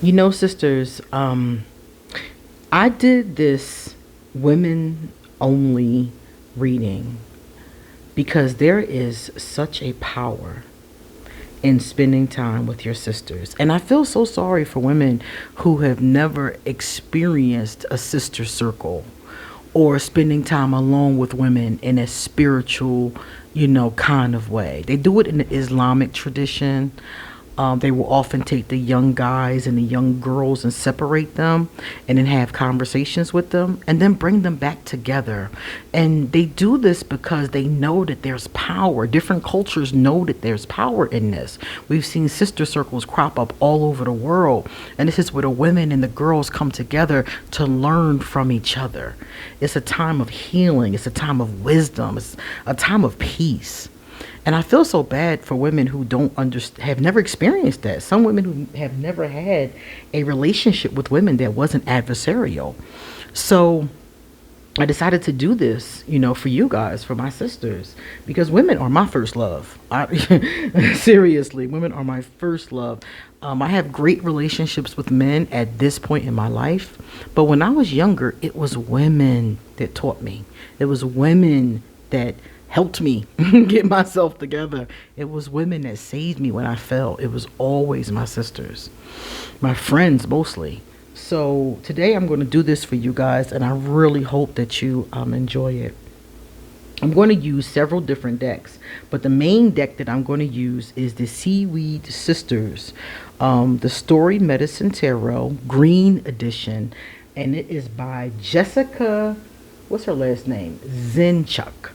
You know, sisters, I did this women only reading because there is such a power in spending time with your sisters. And I feel so sorry for women who have never experienced a sister circle or spending time alone with women in a spiritual, kind of way. They do it in the Islamic tradition. They will often take the young guys and the young girls and separate them and then have conversations with them and then bring them back together. And they do this because they know that there's power. Different cultures know that there's power in this. We've seen sister circles crop up all over the world. And this is where the women and the girls come together to learn from each other. It's a time of healing. It's a time of wisdom. It's a time of peace. And I feel so bad for women who don't understand, have never experienced that. Some women who have never had a relationship with women that wasn't adversarial. So I decided to do this, for you guys, for my sisters, because women are my first love. Seriously, women are my first love. I have great relationships with men at this point in my life. But when I was younger, it was women that taught me. It was women that helped me get myself together. It was women that saved me when I fell. It was always my sisters, my friends mostly. So today I'm going to do this for you guys, and I really hope that you enjoy it. I'm going to use several different decks, but the main deck that I'm going to use is the Seaweed Sisters, the Story Medicine Tarot Green Edition, and it is by Jessica, what's her last name? Zinchuk.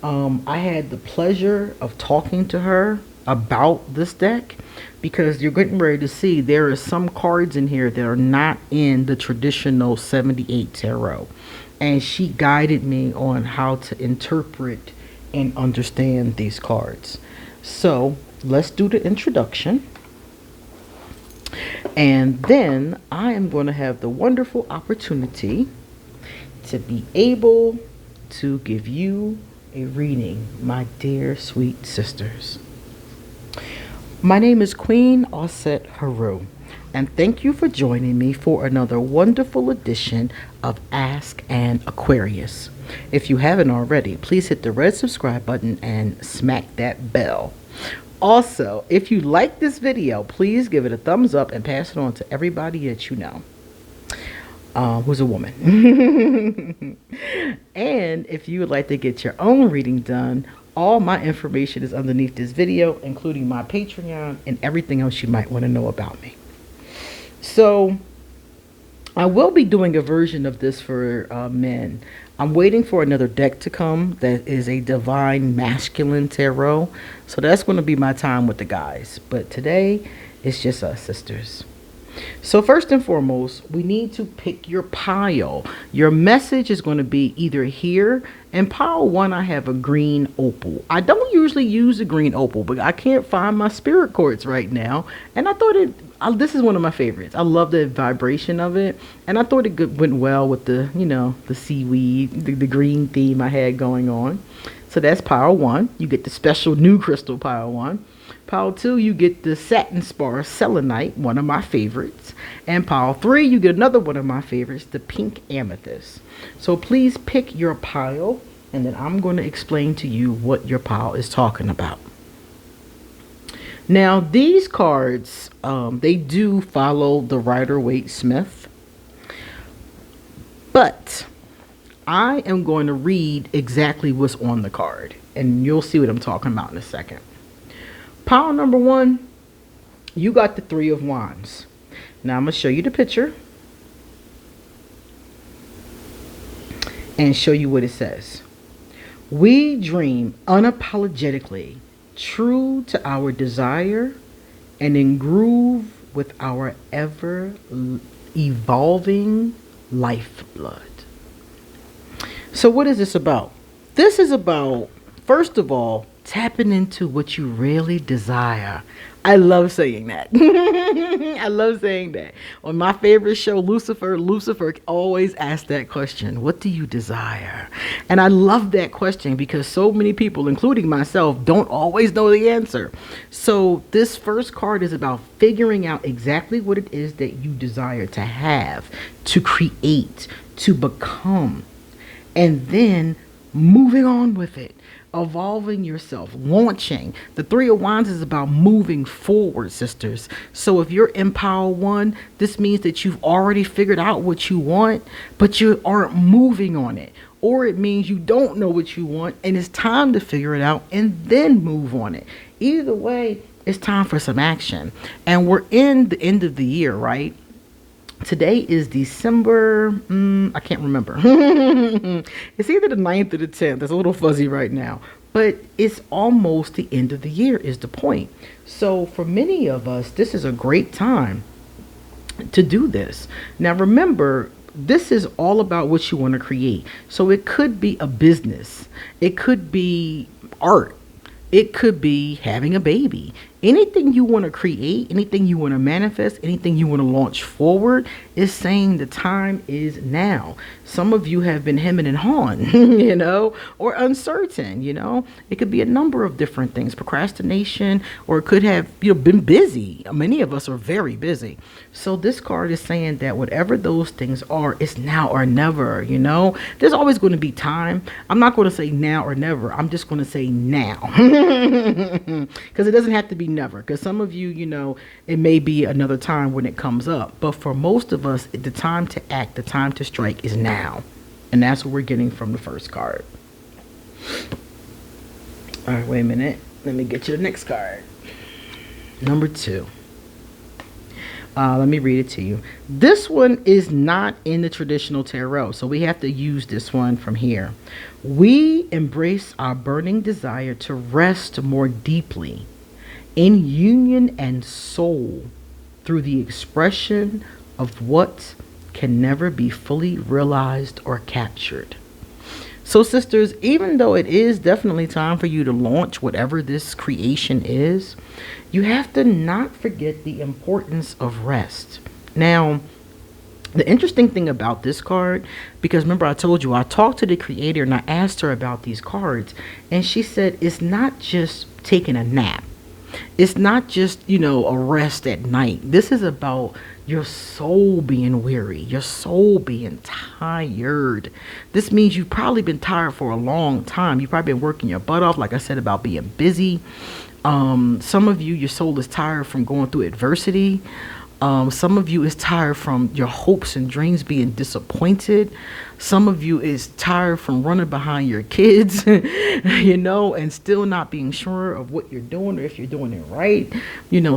I had the pleasure of talking to her about this deck because you're getting ready to see there are some cards in here that are not in the traditional 78 tarot. And she guided me on how to interpret and understand these cards. So let's do the introduction. And then I am going to have the wonderful opportunity to be able to give you a reading, my dear sweet sisters. My name is QueenAusetHeru, and thank you for joining me for another wonderful edition of Ask an Aquarius. If you haven't already, please hit the red subscribe button and smack that bell. Also, if you like this video, please give it a thumbs up and pass it on to everybody that you know. Who's a woman. And if you would like to get your own reading done, all my information is underneath this video, including my Patreon and everything else you might want to know about me. So I will be doing a version of this for men. I'm waiting for another deck to come that is a divine masculine tarot. So that's going to be my time with the guys. But today it's just us sisters. So first and foremost, we need to pick your pile. Your message is going to be either here. In pile 1, I have a green opal. I don't usually use a green opal, but I can't find my spirit quartz right now. And I thought this is one of my favorites. I love the vibration of it. And I thought it went well with the, the seaweed, the green theme I had going on. So that's pile 1. You get the special new crystal pile 1. Pile 2, you get the satin spar selenite, one of my favorites. And pile 3, you get another one of my favorites, the pink amethyst. So please pick your pile, and then I'm going to explain to you what your pile is talking about. Now, these cards, they do follow the Rider-Waite-Smith. But I am going to read exactly what's on the card, and you'll see what I'm talking about in a second. Pile number 1, you got the 3 of Wands. Now I'm going to show you the picture and show you what it says. We dream unapologetically, true to our desire, and in groove with our ever evolving lifeblood. So what is this about? This is about, first of all, tapping into what you really desire I love saying that. I love saying that. On my favorite show, Lucifer always asks that question, what do you desire? And I love that question because so many people, including myself, don't always know the answer. So this first card is about figuring out exactly what it is that you desire to have, to create, to become, and then moving on with it, evolving yourself, launching. The Three of Wands is about moving forward, sisters. So if you're in Power 1, this means that you've already figured out what you want, but you aren't moving on it. Or it means you don't know what you want and it's time to figure it out and then move on it. Either way, it's time for some action. And we're in the end of the year, right? Today is December, I can't remember. It's either the 9th or the 10th. It's a little fuzzy right now. But it's almost the end of the year is the point. So for many of us, this is a great time to do this. Now remember, this is all about what you want to create. So it could be a business. It could be art. It could be having a baby. Anything you want to create, anything you want to manifest, anything you want to launch forward is saying the time is now. Some of you have been hemming and hawing, or uncertain, It could be a number of different things, procrastination, or it could have, been busy. Many of us are very busy. So this card is saying that whatever those things are, it's now or never, There's always going to be time. I'm not going to say now or never. I'm just going to say now. Because it doesn't have to be never. Because some of you, it may be another time when it comes up. But for most of us, the time to act, the time to strike is now. And that's what we're getting from the first card. All right, wait a minute. Let me get you the next card. Number 2. Let me read it to you. This one is not in the traditional tarot, so we have to use this one from here. We embrace our burning desire to rest more deeply in union and soul through the expression of what can never be fully realized or captured. So sisters, even though it is definitely time for you to launch whatever this creation is, you have to not forget the importance of rest. Now, the interesting thing about this card, because remember I told you, I talked to the creator and I asked her about these cards, and she said it's not just taking a nap. It's not just, a rest at night. This is about your soul being weary, your soul being tired. This means you've probably been tired for a long time. You've probably been working your butt off, like I said, about being busy. Some of you, your soul is tired from going through adversity. Some of you is tired from your hopes and dreams being disappointed. Some of you is tired from running behind your kids, and still not being sure of what you're doing or if you're doing it right,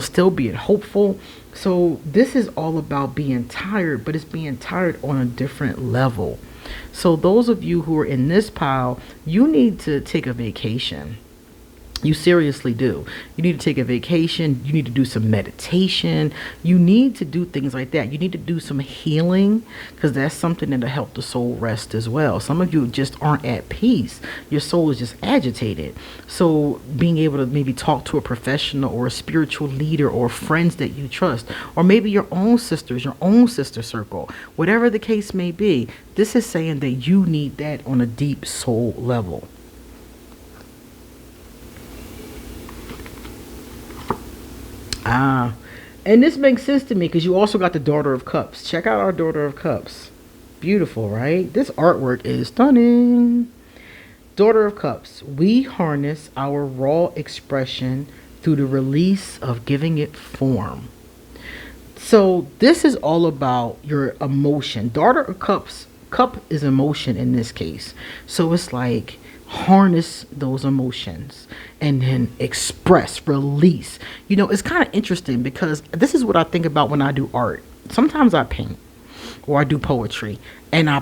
still being hopeful. So this is all about being tired, but it's being tired on a different level. So those of you who are in this pile, you need to take a vacation. You seriously do. You need to take a vacation. You need to do some meditation. You need to do things like that. You need to do some healing, because that's something that'll help the soul rest as well. Some of you just aren't at peace. Your soul is just agitated. So being able to maybe talk to a professional or a spiritual leader or friends that you trust, or maybe your own sisters, your own sister circle, whatever the case may be, this is saying that you need that on a deep soul level. And this makes sense to me because you also got the Daughter of Cups. Check out our Daughter of Cups. Beautiful, right? This artwork is stunning. Daughter of Cups. We harness our raw expression through the release of giving it form. So this is all about your emotion. Daughter of Cups. Cup is emotion in this case. So it's like harness those emotions and then express, release. It's kind of interesting because this is what I think about when I do art. Sometimes I paint or I do poetry and I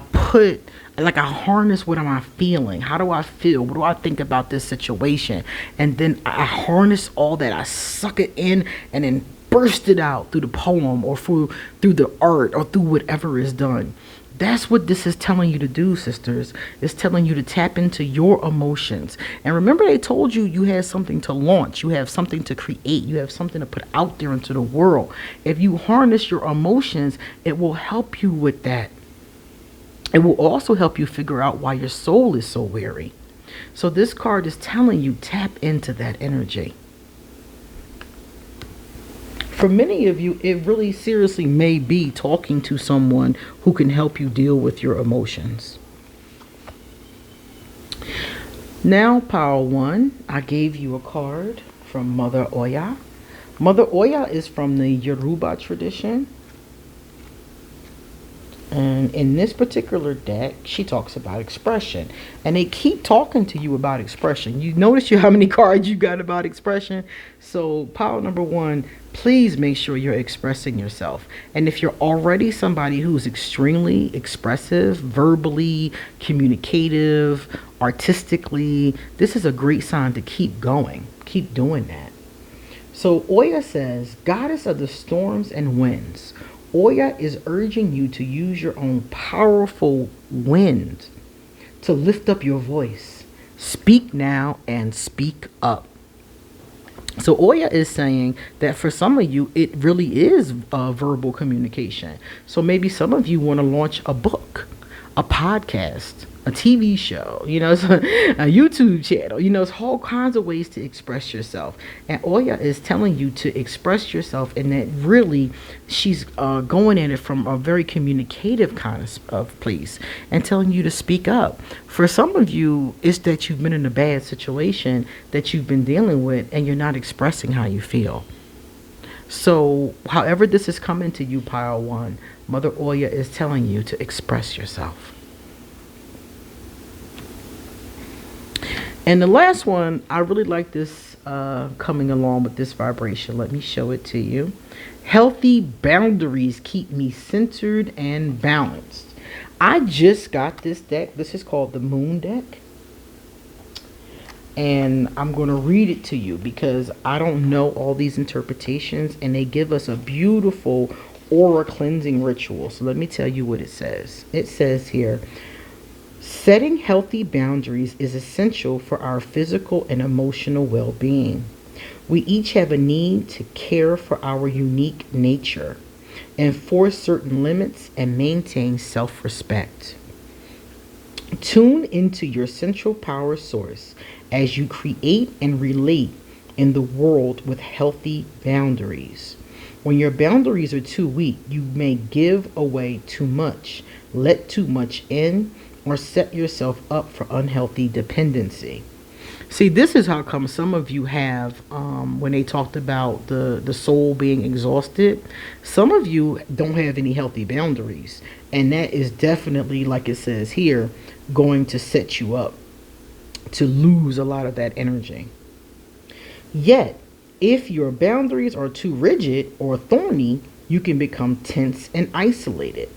harness what am I feeling? How do I feel? What do I think about this situation? And then I harness all that. I suck it in and then burst it out through the poem or through the art or through whatever is done. That's what this is telling you to do, sisters. It's telling you to tap into your emotions. And remember, they told you you had something to launch. You have something to create. You have something to put out there into the world. If you harness your emotions, it will help you with that. It will also help you figure out why your soul is so weary. So this card is telling you, tap into that energy. For many of you, it really seriously may be talking to someone who can help you deal with your emotions. Now, Power One, I gave you a card from Mother Oya. Mother Oya is from the Yoruba tradition. And in this particular deck, she talks about expression. And they keep talking to you about expression. You notice how many cards you got about expression? So power number one, please make sure you're expressing yourself. And if you're already somebody who's extremely expressive, verbally, communicative, artistically, this is a great sign to keep going. Keep doing that. So Oya says, Goddess of the storms and winds, Oya is urging you to use your own powerful wind to lift up your voice. Speak now and speak up. So Oya is saying that for some of you, it really is verbal communication. So maybe some of you want to launch a book, a podcast, a TV show, a YouTube channel. It's all kinds of ways to express yourself. And Oya is telling you to express yourself, and that really she's going at it from a very communicative kind of place and telling you to speak up. For some of you, it's that you've been in a bad situation that you've been dealing with and you're not expressing how you feel. So however this is coming to you, Pile One, Mother Oya is telling you to express yourself. And the last one, I really like this coming along with this vibration. Let me show it to you. Healthy boundaries keep me centered and balanced. I just got this deck. This is called the Moon deck. And I'm going to read it to you because I don't know all these interpretations. And they give us a beautiful aura cleansing ritual. So let me tell you what it says. It says here, setting healthy boundaries is essential for our physical and emotional well-being. We each have a need to care for our unique nature, enforce certain limits, and maintain self-respect. Tune into your central power source as you create and relate in the world with healthy boundaries. When your boundaries are too weak, you may give away too much, let too much in, or set yourself up for unhealthy dependency. See, this is how come some of you have, when they talked about the soul being exhausted, some of you don't have any healthy boundaries. And that is definitely, like it says here, going to set you up to lose a lot of that energy. Yet, if your boundaries are too rigid or thorny, you can become tense and isolated.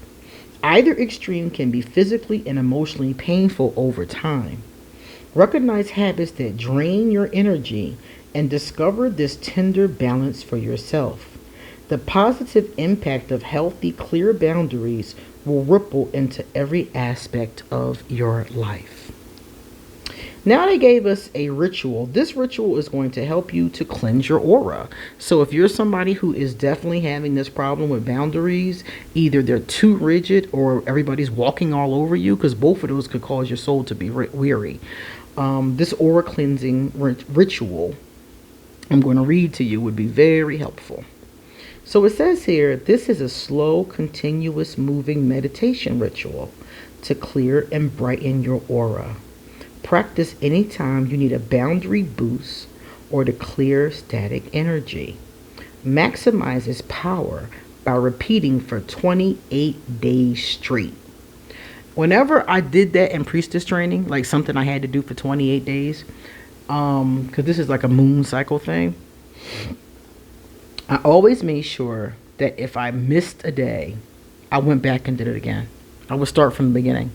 Either extreme can be physically and emotionally painful over time. Recognize habits that drain your energy and discover this tender balance for yourself. The positive impact of healthy, clear boundaries will ripple into every aspect of your life. Now they gave us a ritual. This ritual is going to help you to cleanse your aura. So if you're somebody who is definitely having this problem with boundaries, either they're too rigid or everybody's walking all over you, because both of those could cause your soul to be weary. This aura cleansing ritual I'm going to read to you would be very helpful. So it says here, this is a slow, continuous, moving meditation ritual to clear and brighten your aura. Practice anytime you need a boundary boost or to clear static energy. Maximize its power by repeating for 28 days straight. Whenever I did that in priestess training, like something I had to do for 28 days, because this is like a moon cycle thing, I always made sure that if I missed a day, I went back and did it again. I would start from the beginning.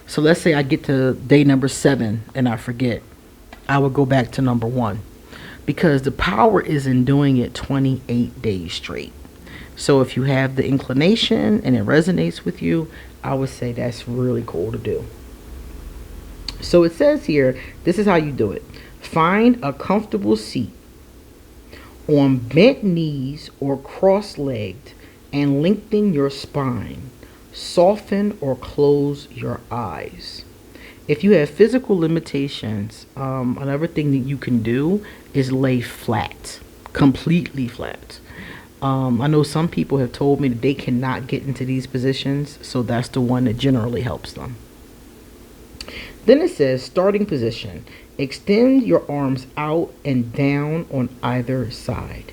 So let's say I get to day number 7 and I forget. I would go back to number 1. Because the power is in doing it 28 days straight. So if you have the inclination and it resonates with you, I would say that's really cool to do. So it says here, this is how you do it. Find a comfortable seat on bent knees or cross-legged and lengthen your spine. Soften or close your eyes. If you have physical limitations, another thing that you can do is lay flat, completely flat. I know some people have told me that they cannot get into these positions, so that's the one that generally helps them. Then it says, starting position. Extend your arms out and down on either side,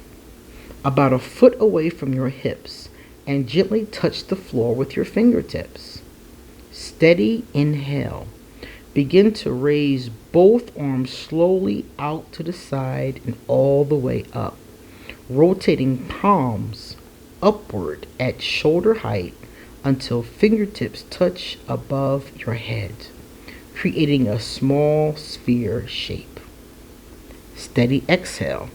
about a foot away from your hips, and gently touch the floor with your fingertips. Steady inhale. Begin to raise both arms slowly out to the side and all the way up, rotating palms upward at shoulder height until fingertips touch above your head, creating a small sphere shape. Steady exhale.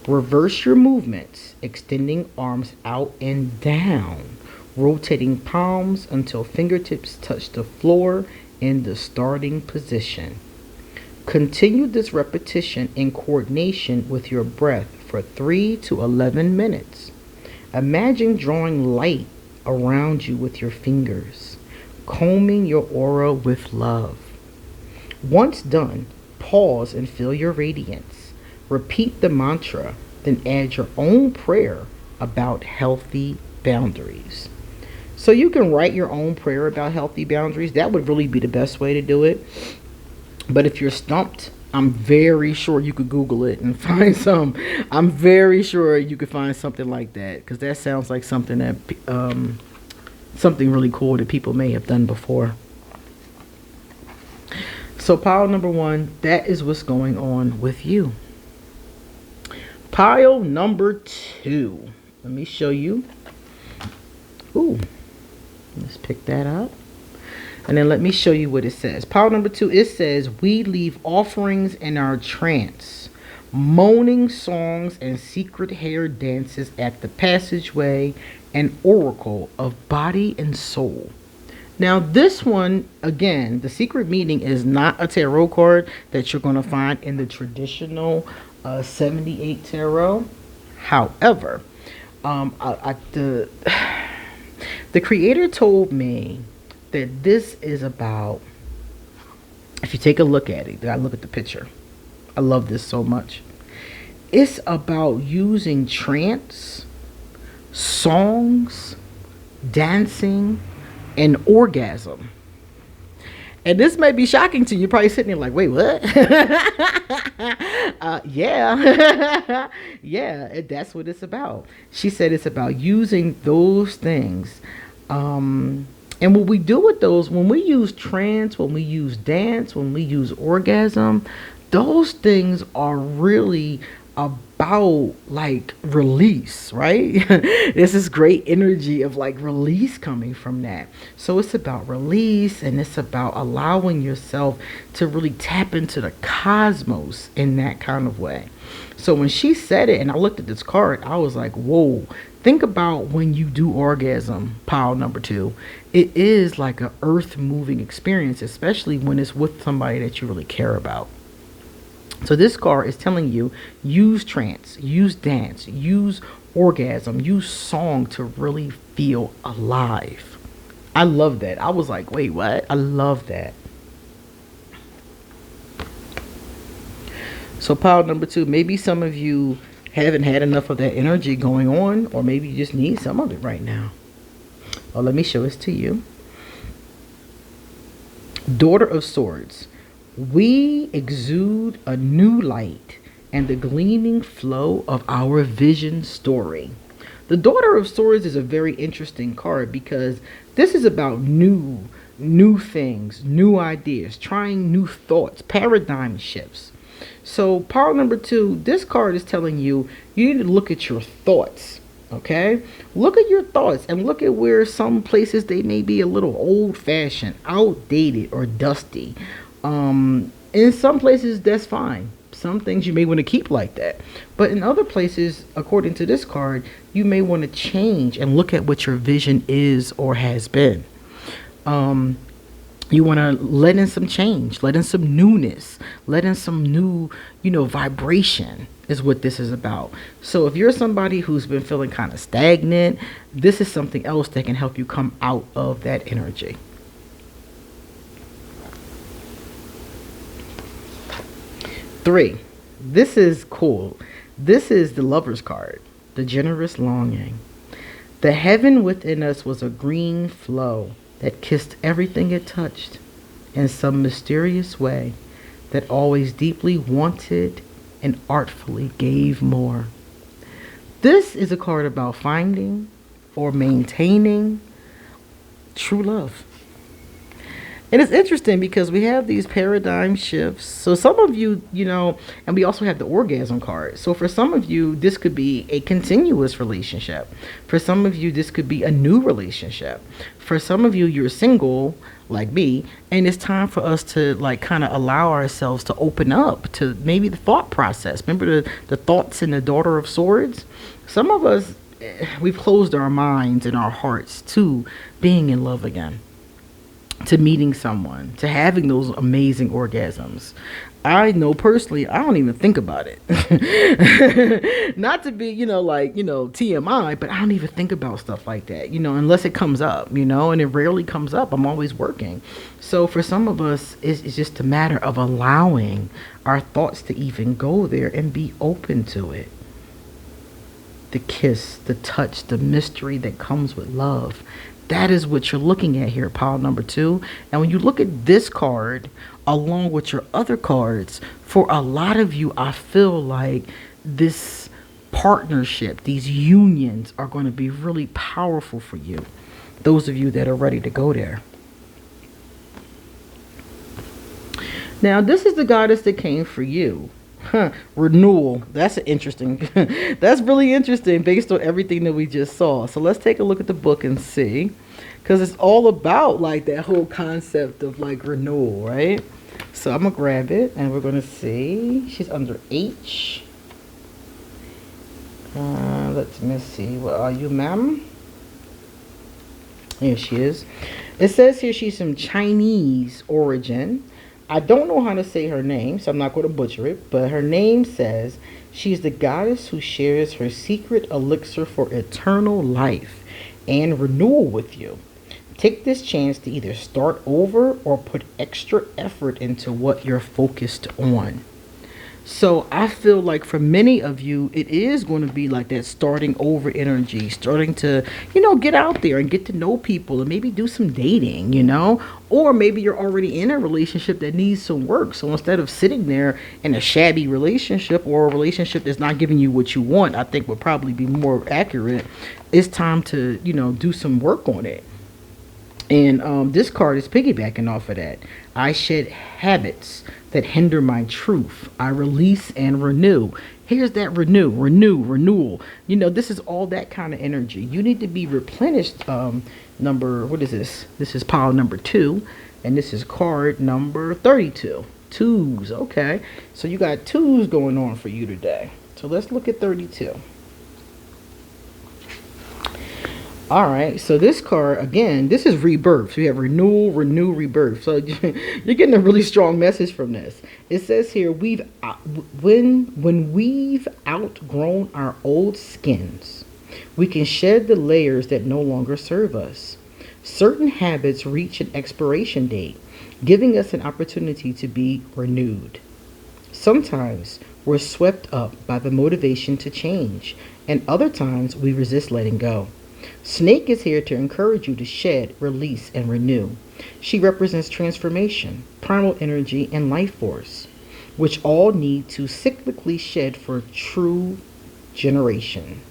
Reverse your movements, extending arms out and down, rotating palms until fingertips touch the floor in the starting position. Continue this repetition in coordination with your breath for 3 to 11 minutes. Imagine drawing light around you with your fingers, combing your aura with love. Once done, pause and feel your radiance. Repeat the mantra, then add your own prayer about healthy boundaries. So you can write your own prayer about healthy boundaries. That would really be the best way to do it. But if you're stumped, I'm very sure you could Google it and find some. I'm very sure you could find something like that, because that sounds like something that something really cool that people may have done before. So pile number 1, that is what's going on with you. Pile number 2. Let me show you. Ooh, let's pick that up. And then let me show you what it says. Pile number 2, it says, we leave offerings in our trance, moaning songs and secret hair dances at the passageway and oracle of body and soul. Now this one, again, the secret meaning is not a tarot card that you're going to find in the traditional 78 tarot. However, the creator told me that this is about, if you take a look at it, you gotta look at the picture. I love this so much. It's about using trance, songs, dancing, and orgasm. And this may be shocking to you. You're probably sitting there like, wait, what? Yeah. Yeah, that's what it's about. She said it's about using those things. And what we do with those, when we use trance, when we use dance, when we use orgasm, those things are really about like release, right? There's this great energy of like release coming from that. So it's about release, and it's about allowing yourself to really tap into the cosmos in that kind of way. So when she said it and I looked at this card, I was like, whoa, think about when you do orgasm, pile number 2. It is like an earth moving experience, especially when it's with somebody that you really care about. So this card is telling you, use trance, use dance, use orgasm, use song to really feel alive. I love that. I was like, wait, what? I love that. So pile number 2, maybe some of you haven't had enough of that energy going on, or maybe you just need some of it right now. Well, let me show this to you. Daughter of Swords. We exude a new light and the gleaming flow of our vision story. The Daughter of Swords is a very interesting card because this is about new things, new ideas, trying new thoughts, paradigm shifts. So pile number 2, this card is telling you, you need to look at your thoughts. Okay, look at your thoughts and look at where some places they may be a little old-fashioned, outdated, or dusty. In some places that's fine. Some things you may want to keep like that. But in other places, according to this card, you may want to change and look at what your vision is or has been. You want to let in some change, let in some newness, let in some new, vibration is what this is about. So if you're somebody who's been feeling kind of stagnant, this is something else that can help you come out of that energy. Three, this is cool. This is the Lover's card, the generous longing. The heaven within us was a green flow that kissed everything it touched in some mysterious way, that always deeply wanted and artfully gave more. This is a card about finding or maintaining true love. And it's interesting because we have these paradigm shifts. So some of you, and we also have the orgasm card. So for some of you, this could be a continuous relationship. For some of you, this could be a new relationship. For some of you, you're single like me, and it's time for us to kind of allow ourselves to open up to maybe the thought process. Remember the thoughts in the Daughter of Swords? Some of us, we've closed our minds and our hearts to being in love again, to meeting someone, to having those amazing orgasms. I know personally, I don't even think about it. Not to be, TMI, but I don't even think about stuff like that, unless it comes up, and it rarely comes up. I'm always working. So for some of us, it's just a matter of allowing our thoughts to even go there and be open to it. The kiss, the touch, the mystery that comes with love. That is what you're looking at here, pile number 2. And when you look at this card, along with your other cards, for a lot of you, I feel like this partnership, these unions are going to be really powerful for you. Those of you that are ready to go there. Now, this is the goddess that came for you. Renewal. That's interesting. That's really interesting based on everything that we just saw. So let's take a look at the book and see, because it's all about that whole concept of renewal, right? So I'm gonna grab it and we're gonna see. She's under H. Let me see. Where are you, ma'am? Here she is. It says here she's from Chinese origin. I don't know how to say her name, so I'm not going to butcher it, but her name says she's the goddess who shares her secret elixir for eternal life and renewal with you. Take this chance to either start over or put extra effort into what you're focused on. So I feel like for many of you, it is going to be like that starting over energy, starting to, get out there and get to know people and maybe do some dating, or maybe you're already in a relationship that needs some work. So instead of sitting there in a shabby relationship or a relationship that's not giving you what you want, I think would probably be more accurate. It's time to, do some work on it. And this card is piggybacking off of that. I shed habits that hinder my truth. I release and renew. Here's that renewal. This is all that kind of energy. You need to be replenished. What is this? This is pile number 2. And this is card number 32. 2s. Okay. So you got 2s going on for you today. So let's look at 32. All right, so this card, again, this is rebirth. So you have renewal, renew, rebirth. So you're getting a really strong message from this. It says here, when we've outgrown our old skins, we can shed the layers that no longer serve us. Certain habits reach an expiration date, giving us an opportunity to be renewed. Sometimes we're swept up by the motivation to change, and other times we resist letting go. Snake is here to encourage you to shed, release, and renew. She represents transformation, primal energy, and life force, which all need to cyclically shed for true regeneration.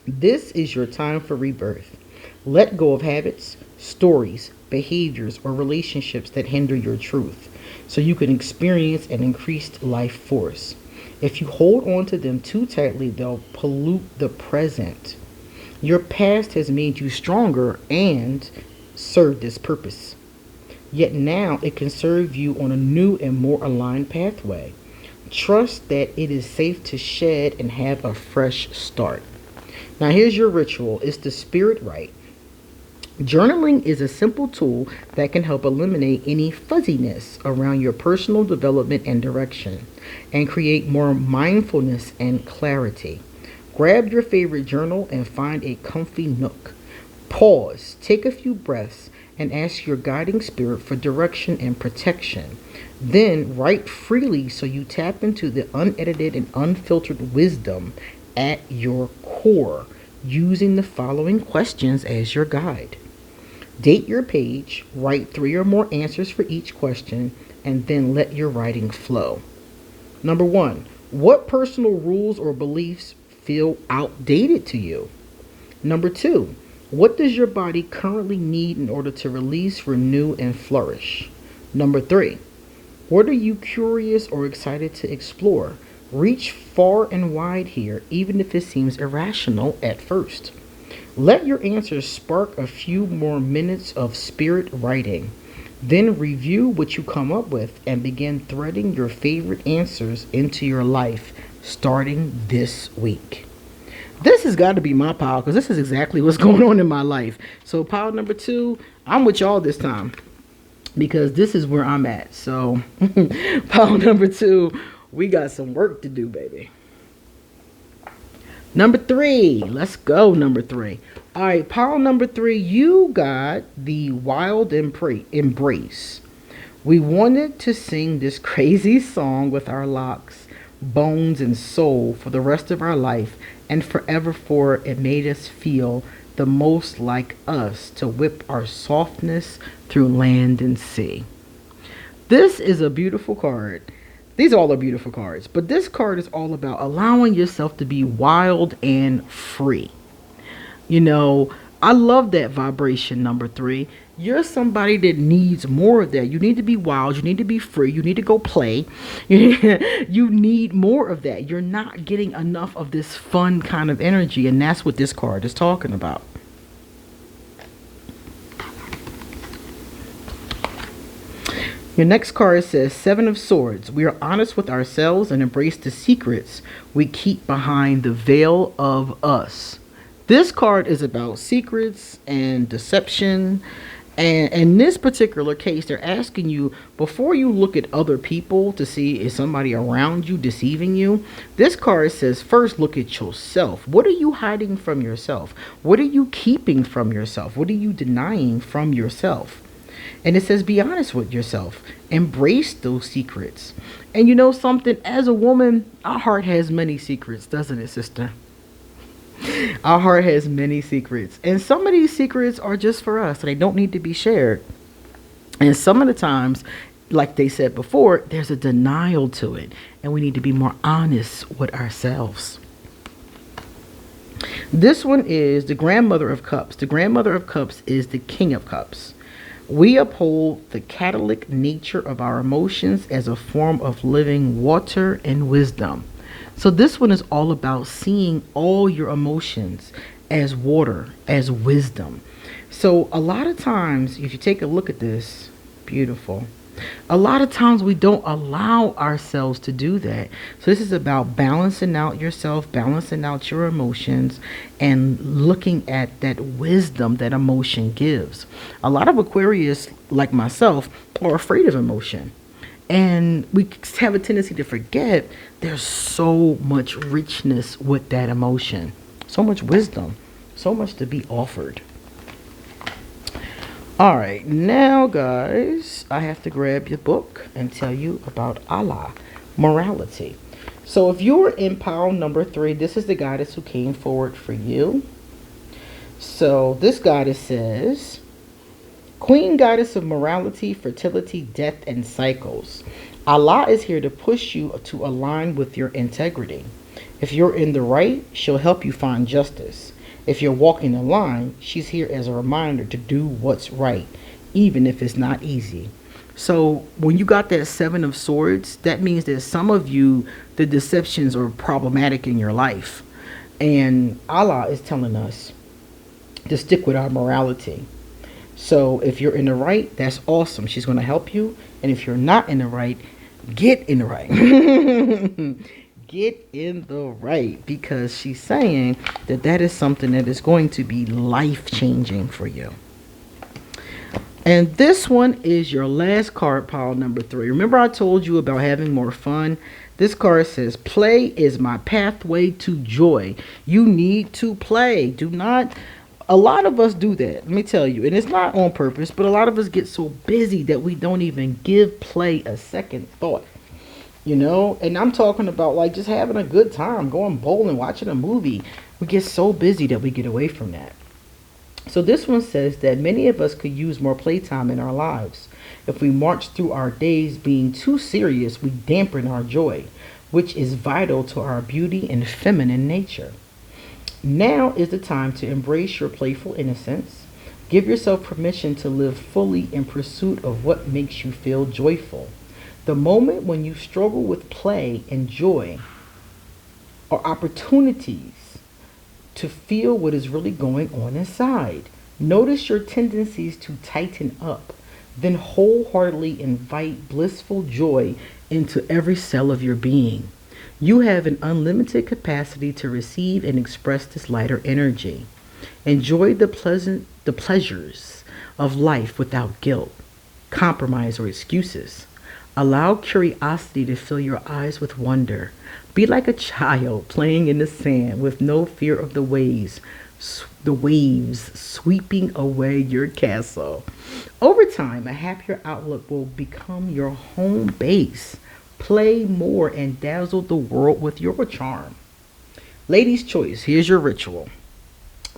This is your time for rebirth. Let go of habits, stories, behaviors, or relationships that hinder your truth, so you can experience an increased life force. If you hold on to them too tightly, they'll pollute the present. Your past has made you stronger and served this purpose. yet now it can serve you on a new and more aligned pathway. Trust that it is safe to shed and have a fresh start. Now, here's your ritual. It's the spirit right. Journaling is a simple tool that can help eliminate any fuzziness around your personal development and direction and create more mindfulness and clarity. Grab your favorite journal and find a comfy nook. Pause, take a few breaths, and ask your guiding spirit for direction and protection. Then write freely so you tap into the unedited and unfiltered wisdom at your core, using the following questions as your guide. Date your page, write 3 or more answers for each question, and then let your writing flow. Number 1, what personal rules or beliefs feel outdated to you? Number 2, what does your body currently need in order to release, renew, and flourish? Number 3, what are you curious or excited to explore? Reach far and wide here, even if it seems irrational at first. Let your answers spark a few more minutes of spirit writing. Then review what you come up with and begin threading your favorite answers into your life starting this week. This has got to be my pile because this is exactly what's going on in my life. So pile number 2, I'm with y'all this time because this is where I'm at. So pile number 2, we got some work to do, baby. Number 3, let's go. Number 3. All right, pile number 3, you got the wild embrace. We wanted to sing this crazy song with our locks, bones, and soul for the rest of our life and forever, for it made us feel the most like us to whip our softness through land and sea. This is a beautiful card. These all are beautiful cards, but this card is all about allowing yourself to be wild and free. You know, I love that vibration, number 3. You're somebody that needs more of that. You need to be wild. You need to be free. You need to go play. You need more of that. You're not getting enough of this fun kind of energy, and that's what this card is talking about. Your next card says 7 of Swords. We are honest with ourselves and embrace the secrets we keep behind the veil of us. This card is about secrets and deception. And in this particular case, they're asking you, before you look at other people to see is somebody around you deceiving you, this card says first look at yourself. What are you hiding from yourself? What are you keeping from yourself? What are you denying from yourself? And it says, be honest with yourself. Embrace those secrets. And you know something? As a woman, our heart has many secrets, doesn't it, sister? Our heart has many secrets. And some of these secrets are just for us. They don't need to be shared. And some of the times, like they said before, there's a denial to it. And we need to be more honest with ourselves. This one is the Grandmother of Cups. The Grandmother of Cups is the King of Cups. We uphold the catalytic nature of our emotions as a form of living water and wisdom. So this one is all about seeing all your emotions as water, as wisdom. So a lot of times, if you take a look at this, beautiful. A lot of times we don't allow ourselves to do that. So this is about balancing out yourself, balancing out your emotions, and looking at that wisdom that emotion gives. A lot of Aquarius, like myself, are afraid of emotion. And we have a tendency to forget there's so much richness with that emotion. So much wisdom. So much to be offered. All right, now guys, I have to grab your book and tell you about Allah, morality. So if you're in pile number 3, this is the goddess who came forward for you. So this goddess says, Queen Goddess of Morality, Fertility, Death, and Cycles. Allah is here to push you to align with your integrity. If you're in the right, she'll help you find justice. If you're walking the line, she's here as a reminder to do what's right, even if it's not easy. So when you got that 7 of Swords, that means that some of you, the deceptions are problematic in your life. And Allah is telling us to stick with our morality. So if you're in the right, that's awesome. She's going to help you. And if you're not in the right, get in the right. Get in the right, because she's saying that that is something that is going to be life changing for you. And this one is your last card, pile number 3. Remember I told you about having more fun? This card says, play is my pathway to joy. You need to play. Do not... A lot of us do that, let me tell you. And it's not on purpose, but a lot of us get so busy that we don't even give play a second thought. You know? And I'm talking about like just having a good time, going bowling, watching a movie. We get so busy that we get away from that. So this one says that many of us could use more playtime in our lives. If we march through our days being too serious, we dampen our joy, which is vital to our beauty and feminine nature. Now is the time to embrace your playful innocence. Give yourself permission to live fully in pursuit of what makes you feel joyful. The moment when you struggle with play and joy are opportunities to feel what is really going on inside. Notice your tendencies to tighten up, then wholeheartedly invite blissful joy into every cell of your being. You have an unlimited capacity to receive and express this lighter energy. Enjoy the pleasures of life without guilt, compromise, or excuses. Allow curiosity to fill your eyes with wonder. Be like a child playing in the sand with no fear of the waves sweeping away your castle. Over time, a happier outlook will become your home base. Play more and dazzle the world with your charm. Ladies' choice, here's your ritual.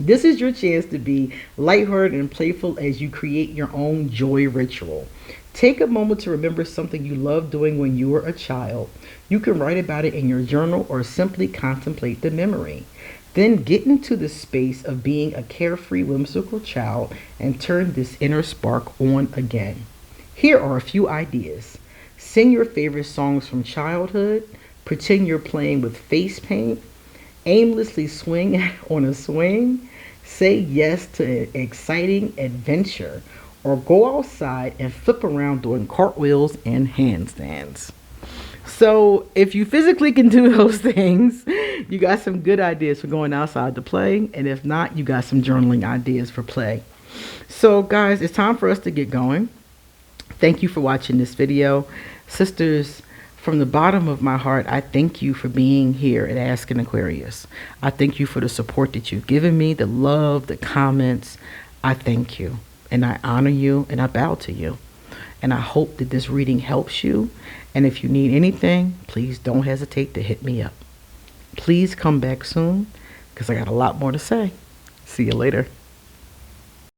This is your chance to be lighthearted and playful as you create your own joy ritual. Take a moment to remember something you loved doing when you were a child. You can write about it in your journal or simply contemplate the memory. Then get into the space of being a carefree, whimsical child and turn this inner spark on again. Here are a few ideas. Sing your favorite songs from childhood. Pretend you're playing with face paint. Aimlessly swing on a swing. Say yes to an exciting adventure. Or go outside and flip around doing cartwheels and handstands. So if you physically can do those things, you got some good ideas for going outside to play. And if not, you got some journaling ideas for play. So guys, it's time for us to get going. Thank you for watching this video. Sisters, from the bottom of my heart, I thank you for being here at Ask an Aquarius. I thank you for the support that you've given me, the love, the comments. I thank you. And I honor you and I bow to you. And I hope that this reading helps you. And if you need anything, please don't hesitate to hit me up. Please come back soon because I got a lot more to say. See you later.